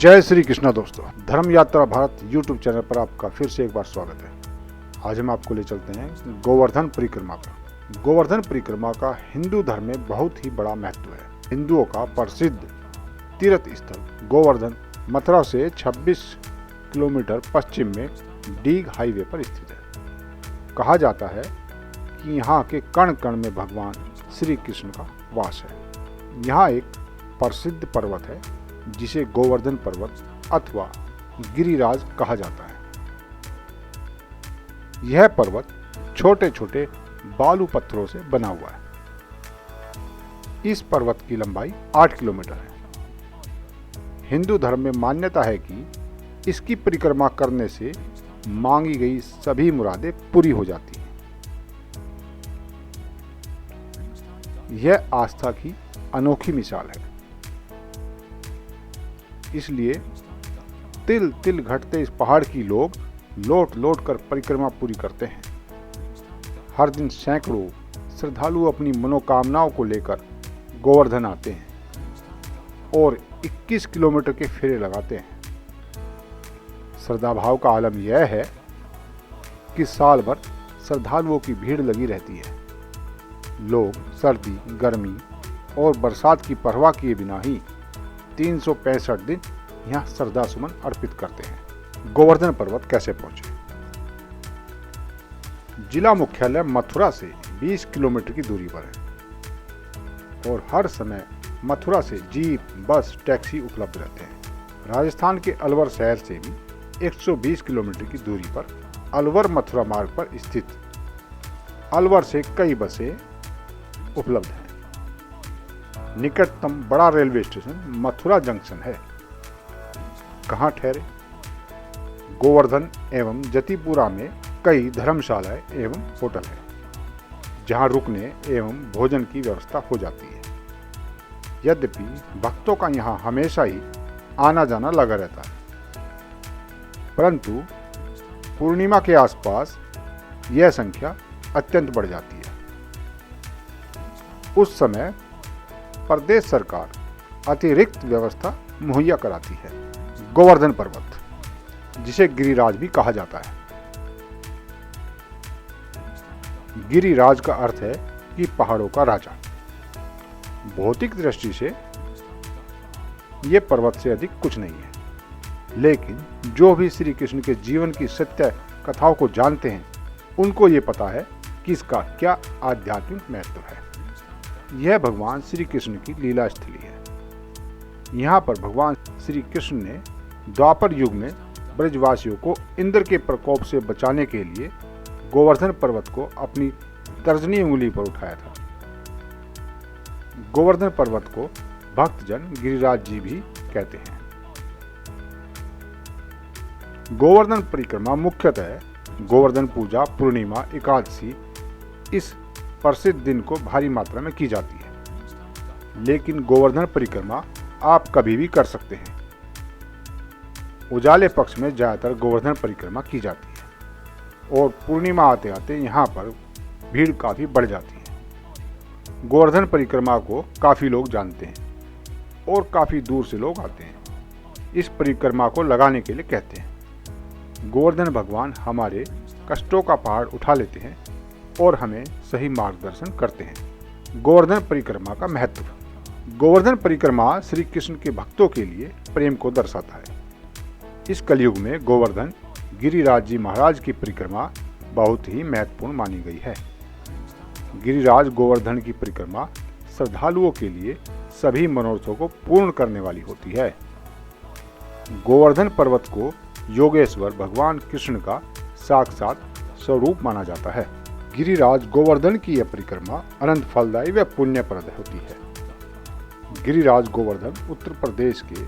जय श्री कृष्णा दोस्तों, धर्म यात्रा भारत यूट्यूब चैनल पर आपका फिर से एक बार स्वागत है। आज हम आपको ले चलते हैं गोवर्धन परिक्रमा पर। गोवर्धन परिक्रमा का हिंदू धर्म में बहुत ही बड़ा महत्व है। हिंदुओं का प्रसिद्ध तीर्थ स्थल गोवर्धन मथुरा से 26 किलोमीटर पश्चिम में डीग हाईवे पर स्थित है। कहा जाता है कि यहाँ के कण कण में भगवान श्री कृष्ण का वास है। यहाँ एक प्रसिद्ध पर्वत है जिसे गोवर्धन पर्वत अथवा गिरिराज कहा जाता है। यह पर्वत छोटे छोटे बालू पत्थरों से बना हुआ है। इस पर्वत की लंबाई 8 किलोमीटर है। हिंदू धर्म में मान्यता है कि इसकी परिक्रमा करने से मांगी गई सभी मुरादें पूरी हो जाती हैं। यह आस्था की अनोखी मिसाल है। इसलिए तिल तिल घटते इस पहाड़ की लोग लौट लौट कर परिक्रमा पूरी करते हैं। हर दिन सैकड़ों श्रद्धालु अपनी मनोकामनाओं को लेकर गोवर्धन आते हैं और 21 किलोमीटर के फेरे लगाते हैं। श्रद्धा भाव का आलम यह है कि साल भर श्रद्धालुओं की भीड़ लगी रहती है। लोग सर्दी, गर्मी और बरसात की परवाह किए बिना ही 365 दिन यहाँ श्रद्धा सुमन अर्पित करते हैं। गोवर्धन पर्वत कैसे पहुंचे? जिला मुख्यालय मथुरा से 20 किलोमीटर की दूरी पर है और हर समय मथुरा से जीप, बस, टैक्सी उपलब्ध रहते हैं। राजस्थान के अलवर शहर से भी 120 किलोमीटर की दूरी पर अलवर मथुरा मार्ग पर स्थित अलवर से कई बसें उपलब्ध हैं। निकटतम बड़ा रेलवे स्टेशन मथुरा जंक्शन है। कहाँ ठहरे? गोवर्धन एवं जतिपुरा में कई धर्मशालाएं एवं होटल हैं, जहां रुकने एवं भोजन की व्यवस्था हो जाती है। यद्यपि भक्तों का यहां हमेशा ही आना जाना लगा रहता है, परंतु पूर्णिमा के आसपास यह संख्या अत्यंत बढ़ जाती है। उस समय प्रदेश सरकार अतिरिक्त व्यवस्था मुहैया कराती है। गोवर्धन पर्वत, जिसे गिरिराज भी कहा जाता है। गिरिराज का अर्थ है कि पहाड़ों का राजा। भौतिक दृष्टि से यह पर्वत से अधिक कुछ नहीं है, लेकिन जो भी श्री कृष्ण के जीवन की सत्य कथाओं को जानते हैं, उनको ये पता है कि इसका क्या आध्यात्मिक महत्व है। यह भगवान श्री कृष्ण की लीला स्थली है। यहाँ पर भगवान श्री कृष्ण ने द्वापर युग में ब्रजवासियों को इंद्र के प्रकोप से बचाने के लिए गोवर्धन पर्वत को अपनी तर्जनी उंगली पर उठाया था। गोवर्धन पर्वत को भक्तजन गिरिराज जी भी कहते हैं। गोवर्धन परिक्रमा मुख्यतः गोवर्धन पूजा, पूर्णिमा, एकादशी इस प्रसिद्ध दिन को भारी मात्रा में की जाती है। लेकिन गोवर्धन परिक्रमा आप कभी भी कर सकते हैं। उजाले पक्ष में ज़्यादातर गोवर्धन परिक्रमा की जाती है और पूर्णिमा आते आते यहाँ पर भीड़ काफ़ी बढ़ जाती है। गोवर्धन परिक्रमा को काफ़ी लोग जानते हैं और काफ़ी दूर से लोग आते हैं। इस परिक्रमा को लगाने के लिए कहते हैं। गोवर्धन भगवान हमारे कष्टों का पहाड़ उठा लेते हैं और हमें सही मार्गदर्शन करते हैं। गोवर्धन परिक्रमा का महत्व। गोवर्धन परिक्रमा श्री कृष्ण के भक्तों के लिए प्रेम को दर्शाता है। इस कलयुग में गोवर्धन गिरिराज जी महाराज की परिक्रमा बहुत ही महत्वपूर्ण मानी गई है। गिरिराज गोवर्धन की परिक्रमा श्रद्धालुओं के लिए सभी मनोरथों को पूर्ण करने वाली होती है। गोवर्धन पर्वत को योगेश्वर भगवान कृष्ण का साक्षात स्वरूप माना जाता है। गिरिराज गोवर्धन की यह परिक्रमा अनंत फलदायी व पुण्यप्रद होती है। गिरिराज गोवर्धन उत्तर प्रदेश के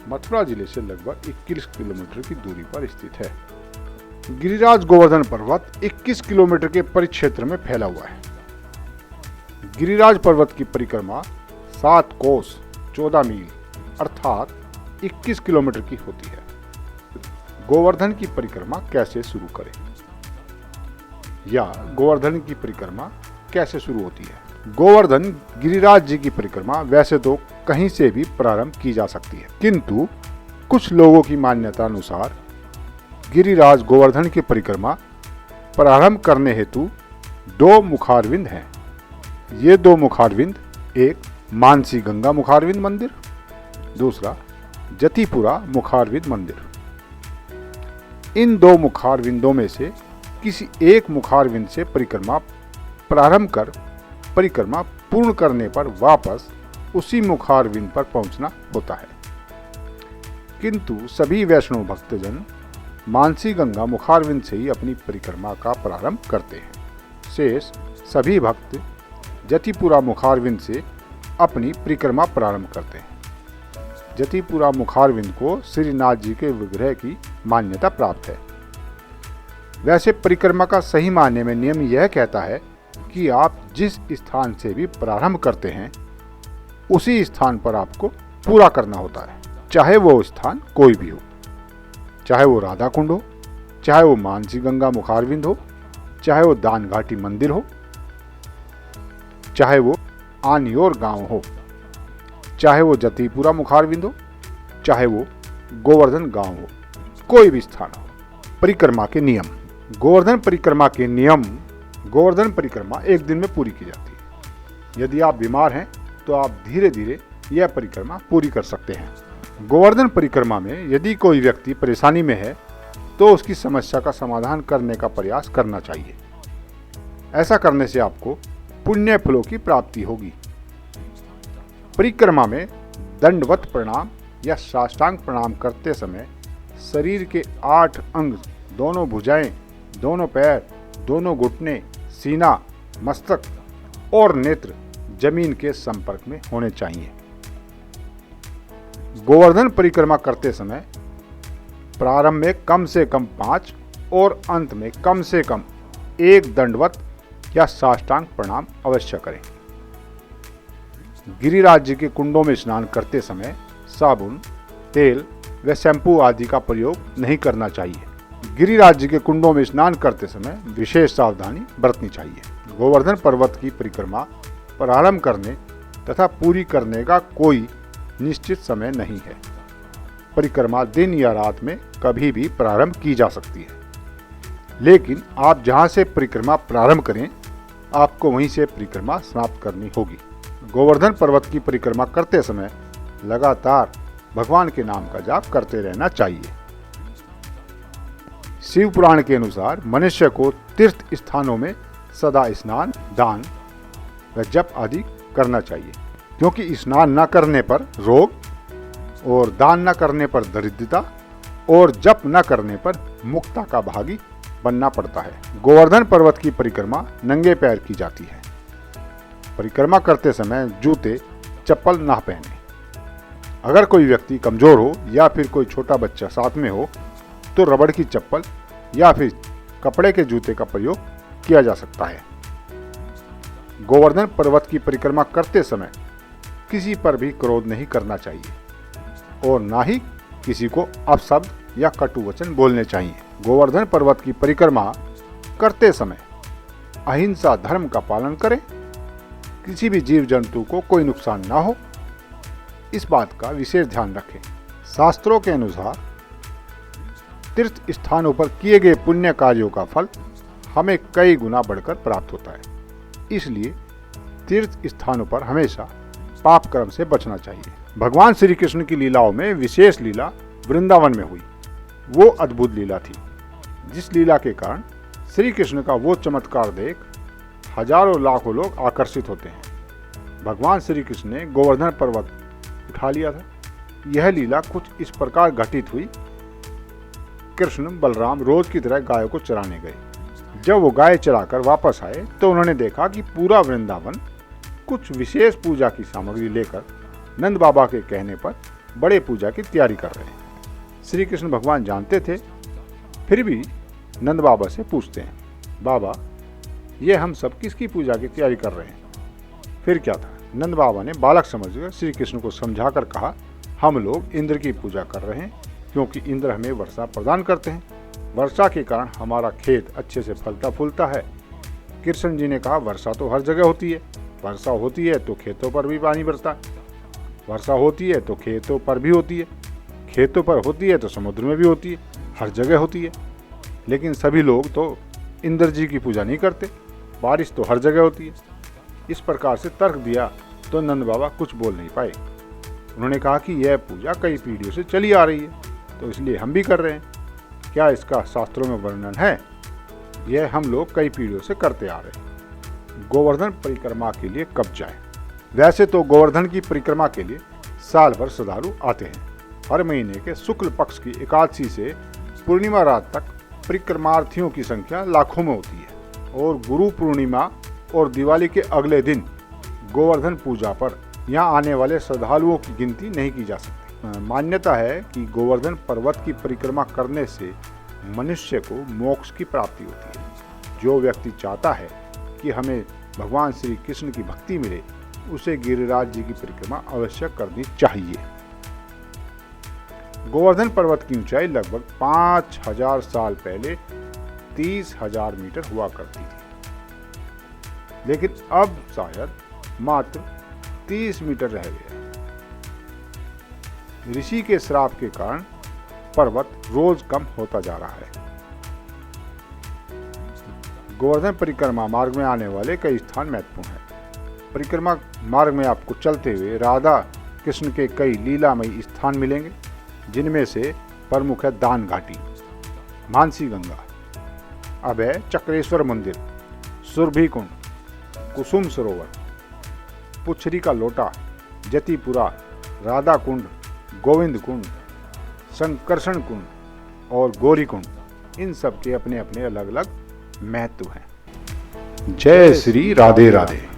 मथुरा जिले से लगभग 21 किलोमीटर की दूरी पर स्थित है। गिरिराज गोवर्धन पर्वत 21 किलोमीटर के परिक्षेत्र में फैला हुआ है। गिरिराज पर्वत की परिक्रमा 7 कोस 14 मील अर्थात 21 किलोमीटर की होती है। गोवर्धन की परिक्रमा कैसे शुरू करें या गोवर्धन की परिक्रमा कैसे शुरू होती है? गोवर्धन गिरिराज जी की परिक्रमा वैसे तो कहीं से भी प्रारंभ की जा सकती है, किंतु कुछ लोगों की मान्यता अनुसार गिरिराज गोवर्धन की परिक्रमा प्रारंभ करने हेतु 2 मुखारविंद हैं। ये 2 मुखारविंद, एक मानसी गंगा मुखारविंद मंदिर, दूसरा जतिपुरा मुखारविंद मंदिर। इन 2 मुखारविंदों में से किसी एक मुखारविंद से परिक्रमा प्रारंभ कर परिक्रमा पूर्ण करने पर वापस उसी मुखारविंद पर पहुंचना होता है। किंतु सभी वैष्णव भक्तजन मानसी गंगा मुखारविंद से ही अपनी परिक्रमा का प्रारंभ करते हैं। शेष सभी भक्त जतिपुरा मुखारविंद से अपनी परिक्रमा प्रारंभ करते हैं। जतिपुरा मुखारविंद को श्रीनाथ जी के विग्रह की मान्यता प्राप्त है। वैसे परिक्रमा का सही मायने में नियम यह कहता है कि आप जिस स्थान से भी प्रारंभ करते हैं उसी स्थान पर आपको पूरा करना होता है, चाहे वो स्थान कोई भी हो, चाहे वो राधा कुंड हो, चाहे वो मानसी गंगा मुखारविंद हो, चाहे वो दान घाटी मंदिर हो, चाहे वो आनियोर गांव हो, चाहे वो जतिपुरा मुखारविंद हो, चाहे वो गोवर्धन गांव हो, कोई भी स्थान हो। परिक्रमा के नियम। गोवर्धन परिक्रमा के नियम। गोवर्धन परिक्रमा एक दिन में पूरी की जाती है। यदि आप बीमार हैं तो आप धीरे धीरे यह परिक्रमा पूरी कर सकते हैं। गोवर्धन परिक्रमा में यदि कोई व्यक्ति परेशानी में है तो उसकी समस्या का समाधान करने का प्रयास करना चाहिए। ऐसा करने से आपको पुण्य फलों की प्राप्ति होगी। परिक्रमा में दंडवत प्रणाम या साष्टांग प्रणाम करते समय शरीर के 8 अंग, दोनों भुजाएं, दोनों पैर, दोनों घुटने, सीना, मस्तक और नेत्र जमीन के संपर्क में होने चाहिए। गोवर्धन परिक्रमा करते समय प्रारंभ में कम से कम 5 और अंत में कम से कम 1 दंडवत या साष्टांग प्रणाम अवश्य करें। गिरिराज जी के कुंडों में स्नान करते समय साबुन, तेल व शैम्पू आदि का प्रयोग नहीं करना चाहिए। गिरिराज जी के कुंडों में स्नान करते समय विशेष सावधानी बरतनी चाहिए। गोवर्धन पर्वत की परिक्रमा प्रारंभ करने तथा पूरी करने का कोई निश्चित समय नहीं है। परिक्रमा दिन या रात में कभी भी प्रारंभ की जा सकती है, लेकिन आप जहां से परिक्रमा प्रारंभ करें आपको वहीं से परिक्रमा समाप्त करनी होगी। गोवर्धन पर्वत की परिक्रमा करते समय लगातार भगवान के नाम का जाप करते रहना चाहिए। शिव पुराण के अनुसार मनुष्य को तीर्थ स्थानों में सदा स्नान, दान व जप आदि करना चाहिए, क्योंकि स्नान न करने पर रोग और दान न करने पर दरिद्रता और जप न करने पर मुक्ता का भागी बनना पड़ता है। गोवर्धन पर्वत की परिक्रमा नंगे पैर की जाती है। परिक्रमा करते समय जूते, चप्पल ना पहने। अगर कोई व्यक्ति कमजोर हो या फिर कोई छोटा बच्चा साथ में हो तो रबड़ की चप्पल या फिर कपड़े के जूते का प्रयोग किया जा सकता है। गोवर्धन पर्वत की परिक्रमा करते समय किसी पर भी क्रोध नहीं करना चाहिए और ना ही किसी को अपशब्द या कटु वचन बोलने चाहिए। गोवर्धन पर्वत की परिक्रमा करते समय अहिंसा धर्म का पालन करें। किसी भी जीव जंतु को कोई नुकसान ना हो, इस बात का विशेष ध्यान रखें। शास्त्रों के अनुसार तीर्थ स्थानों पर किए गए पुण्य कार्यों का फल हमें कई गुना बढ़कर प्राप्त होता है। इसलिए तीर्थ स्थानों पर हमेशा पाप कर्म से बचना चाहिए। भगवान श्री कृष्ण की लीलाओं में विशेष लीला वृंदावन में हुई। वो अद्भुत लीला थी, जिस लीला के कारण श्री कृष्ण का वो चमत्कार देख हजारों लाखों लोग आकर्षित होते हैं। भगवान श्री कृष्ण ने गोवर्धन पर्वत उठा लिया था। यह लीला कुछ इस प्रकार घटित हुई। कृष्ण बलराम रोज की तरह गायों को चराने गए। जब वो गाय चराकर वापस आए तो उन्होंने देखा कि पूरा वृंदावन कुछ विशेष पूजा की सामग्री लेकर नंद बाबा के कहने पर बड़े पूजा की तैयारी कर रहे हैं। श्री कृष्ण भगवान जानते थे, फिर भी नंद बाबा से पूछते हैं, बाबा ये हम सब किसकी पूजा की तैयारी कर रहे हैं? फिर क्या था? नंद बाबा ने बालक समझकर श्री कृष्ण को समझाकर कहा, हम लोग इंद्र की पूजा कर रहे हैं, क्योंकि इंद्र हमें वर्षा प्रदान करते हैं। वर्षा के कारण हमारा खेत अच्छे से फलता फूलता है। कृष्ण जी ने कहा, वर्षा तो हर जगह होती है। वर्षा होती है तो खेतों पर भी पानी बरसता है। वर्षा होती है तो खेतों पर भी होती है। खेतों पर होती है तो समुद्र में भी होती है, हर जगह होती है। लेकिन सभी लोग तो इंद्र जी की पूजा नहीं करते, बारिश तो हर जगह होती है। इस प्रकार से तर्क दिया तो नंद बाबा कुछ बोल नहीं पाए। उन्होंने कहा कि यह पूजा कई पीढ़ियों से चली आ रही है, तो इसलिए हम भी कर रहे हैं। क्या इसका शास्त्रों में वर्णन है? यह हम लोग कई पीढ़ियों से करते आ रहे हैं। गोवर्धन परिक्रमा के लिए कब जाए? वैसे तो गोवर्धन की परिक्रमा के लिए साल भर श्रद्धालु आते हैं। हर महीने के शुक्ल पक्ष की एकादशी से पूर्णिमा रात तक परिक्रमार्थियों की संख्या लाखों में होती है और गुरु पूर्णिमा और दिवाली के अगले दिन गोवर्धन पूजा पर यहाँ आने वाले श्रद्धालुओं की गिनती नहीं की जा सकती। मान्यता है कि गोवर्धन पर्वत की परिक्रमा करने से मनुष्य को मोक्ष की प्राप्ति होती है। जो व्यक्ति चाहता है कि हमें भगवान श्री कृष्ण की भक्ति मिले, उसे गिरिराज जी की परिक्रमा अवश्य करनी चाहिए। गोवर्धन पर्वत की ऊंचाई लगभग 5000 साल पहले 30,000 मीटर हुआ करती थी, लेकिन अब शायद मात्र 30 मीटर रह गया। ऋषि के श्राप के कारण पर्वत रोज कम होता जा रहा है। गोवर्धन परिक्रमा मार्ग में आने वाले कई स्थान महत्वपूर्ण हैं। परिक्रमा मार्ग में आपको चलते हुए राधा कृष्ण के कई लीलामयी स्थान मिलेंगे, जिनमें से प्रमुख है दान घाटी, मानसी गंगा, अभय चक्रेश्वर मंदिर, सुरभि कुंड, कुसुम सरोवर, पुछरी का लोटा, जतिपुरा, राधा कुंड, गोविंद कुंड, संकर्षण कुंड और गौरी कुंड। इन सब के अपने अपने अलग अलग महत्व हैं। जय श्री राधे राधे।